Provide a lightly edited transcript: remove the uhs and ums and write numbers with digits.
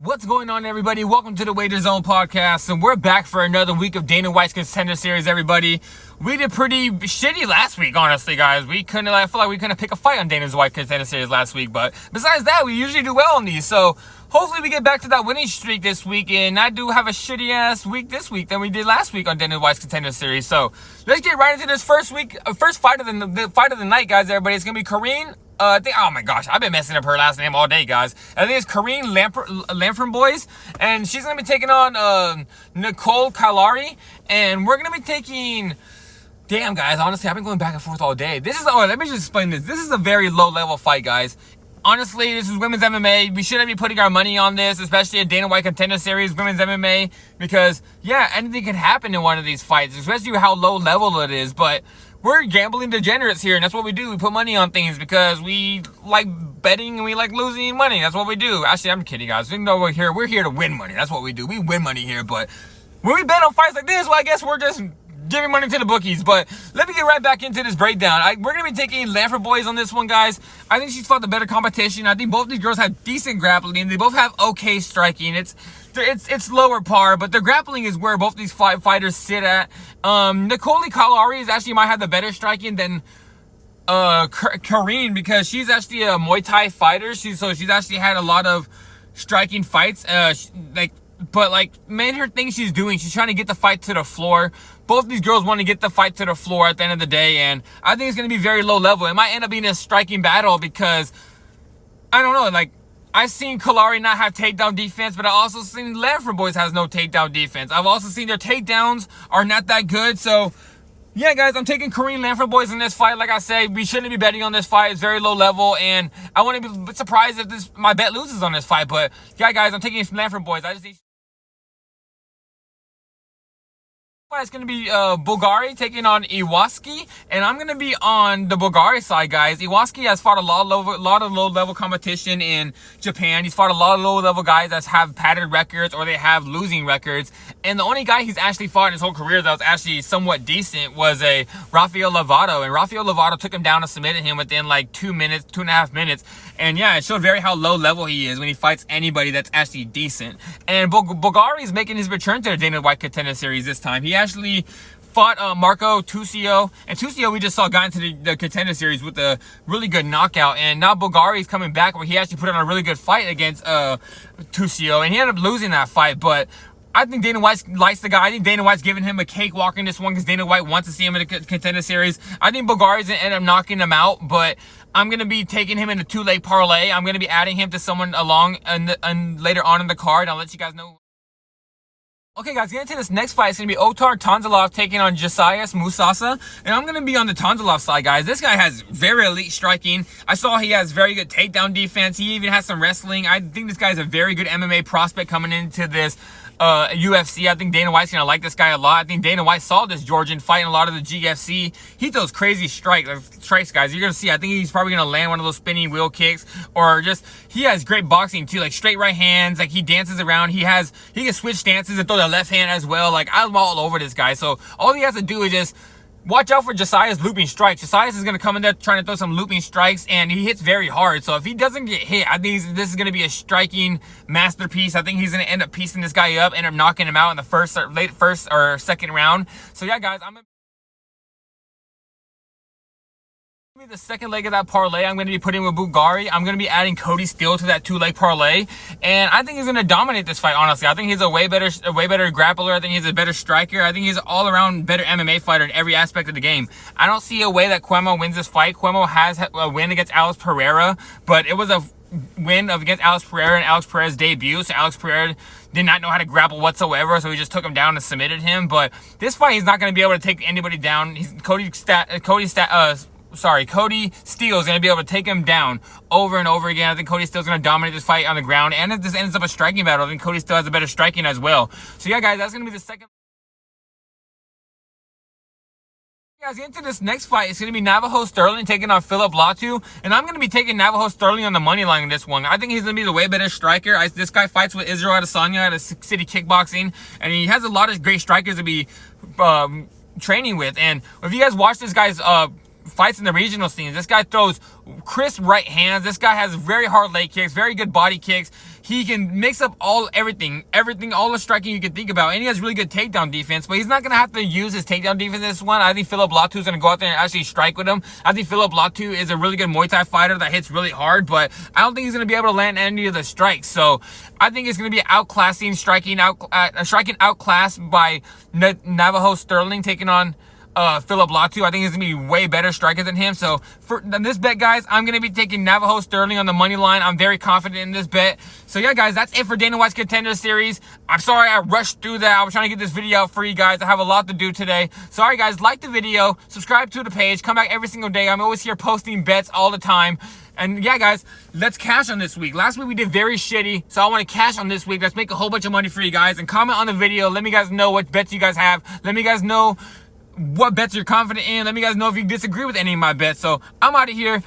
What's going on, everybody? Welcome to the Wager Zone podcast, and we're back for another week of Dana White's Contender Series, everybody. We did pretty shitty last week, honestly, guys. I feel like we couldn't pick a fight on Dana's White Contender Series last week, but besides that, we usually do well on these, so hopefully we get back to that winning streak this week, and I do have a shitty-ass week this week than we did last week on Dana White's Contender Series, so let's get right into this first fight of the night, guys, everybody. It's going to be Karine. Oh my gosh, I've been messing up her last name all day, guys. I think it's Karine Laframboise, and she's going to be taking on Nicole Kalari, and we're going to be taking... Damn, guys, honestly, I've been going back and forth all day. Let me just explain this. This is a very low-level fight, guys. Honestly, this is women's MMA. We shouldn't be putting our money on this, especially a Dana White Contender Series, women's MMA, because, yeah, anything can happen in one of these fights, especially how low-level it is, but... We're gambling degenerates here, and that's what we do. We put money on things because we like betting and we like losing money. That's what we do. Actually, I'm kidding, guys. You know, we're here to win money. That's what we do. We win money here, but when we bet on fights like this, well, I guess we're just giving money to the bookies. But let me get right back into this breakdown. We're going to be taking Laframboise on this one, guys. I think she's fought the better competition. I think both these girls have decent grappling. They both have okay striking. It's lower par, but the grappling is where both these fighters sit at. Nicole Kalari might have the better striking than Karine, because she's actually a Muay Thai fighter. She's actually had a lot of striking fights. Main her thing she's doing, she's trying to get the fight to the floor. Both these girls want to get the fight to the floor at the end of the day, and I think it's going to be very low level. It might end up being a striking battle because, I don't know, I've seen Kalari not have takedown defense, but I've also seen Laframboise has no takedown defense. I've also seen their takedowns are not that good. So, yeah, guys, I'm taking Karine Laframboise in this fight. Like I said, we shouldn't be betting on this fight. It's very low level, and I wouldn't be a bit surprised if my bet loses on this fight. But, yeah, guys, I'm taking Laframboise. I just need... It's going to be Bugari taking on Iwaski, and I'm going to be on the Bugari side, guys. Iwaski has fought a lot of low-level competition in Japan. He's fought a lot of low-level guys that have padded records or they have losing records, and the only guy he's actually fought in his whole career that was actually somewhat decent was a Rafael Lovato, and Rafael Lovato took him down and submitted him within like 2.5 minutes, and yeah, it showed very how low-level he is when he fights anybody that's actually decent. And Bugari is making his return to the Dana White Contender Series this time. He actually fought Marco Tuscio, and Tuscio we just saw got into the Contender Series with a really good knockout, and now Bugari is coming back where he actually put on a really good fight against Tuscio, and he ended up losing that fight, but I think Dana White likes the guy. I think Dana White's giving him a cakewalk in this one because Dana White wants to see him in the Contender Series. I think Bugari's going to end up knocking him out, but I'm going to be taking him in a two-leg parlay. I'm going to be adding him to someone along and later on in the card. I'll let you guys know. Okay, guys, getting into this next fight, it's going to be Otar Tanzilovi taking on Josias Mussa, and I'm going to be on the Tanzilovi side, guys. This guy has very elite striking. I saw he has very good takedown defense. He even has some wrestling. I think this guy is a very good MMA prospect coming into this UFC. I think Dana White's going to like this guy a lot. I think Dana White saw this Georgian fight in a lot of the GFC. He throws crazy strikes, guys. You're going to see. I think he's probably going to land one of those spinning wheel kicks, or just, he has great boxing too, like straight right hands. Like he dances around. He can switch stances and throw the left hand as well. Like I'm all over this guy. So all he has to do is just watch out for Josias looping strikes. Josias is going to come in there trying to throw some looping strikes, and he hits very hard. So if he doesn't get hit, I think this is going to be a striking masterpiece. I think he's going to end up piecing this guy up, end up knocking him out in the late first or second round. So yeah, guys, I'm going to be the second leg of that parlay. I'm going to be putting with Bugari. I'm going to be adding Cody Steele to that two-leg parlay, and I think he's going to dominate this fight, honestly. I think he's a way better grappler. I think he's a better striker. I think he's an all-around better MMA fighter in every aspect of the game. I don't see a way that Cuomo wins this fight. Cuomo has a win against Alex Pereira, but it was a win against Alex Pereira in Alex Pereira's debut, so Alex Pereira did not know how to grapple whatsoever, so he just took him down and submitted him. But this fight, he's not going to be able to take anybody down. Cody Steele is going to be able to take him down over and over again. I think Cody Steele's going to dominate this fight on the ground. And if this ends up a striking battle, I think Cody Steele has a better striking as well. So yeah, guys, that's going to be the second. Guys, into this next fight, it's going to be Navajo Sterling taking on Philip Latu, and I'm going to be taking Navajo Sterling on the money line in this one. I think he's going to be the way better striker. This guy fights with Israel Adesanya at a City Kickboxing, and he has a lot of great strikers to be training with. And if you guys watch this guy's fights in the regional scenes, this guy throws crisp right hands. This guy has very hard leg kicks, very good body kicks. He can mix up everything, all the striking you can think about, and he has really good takedown defense. But he's not gonna have to use his takedown defense in this one. I think Philip Latu is gonna go out there and actually strike with him. I think Philip Latu is a really good Muay Thai fighter that hits really hard, but I don't think he's gonna be able to land any of the strikes. So I think it's gonna be outclassing, striking outclassed by Navajo Sterling taking on Philip Latu. I think he's gonna be way better striker than him. So for this bet, guys, I'm gonna be taking Navajo Sterling on the money line. I'm very confident in this bet. So yeah, guys, that's it for Dana White's Contender series. I'm sorry I rushed through that. I was trying to get this video out for you guys. I have a lot to do today. Sorry, guys. Like the video, subscribe to the page, come back every single day. I'm always here posting bets all the time. And yeah, guys, let's cash on this week. Last week we did very shitty, so I want to cash on this week. Let's make a whole bunch of money for you guys. And comment on the video. Let me guys know what bets you guys have. Let me guys know what bets you're confident in. Let me guys know if you disagree with any of my bets. So I'm out of here.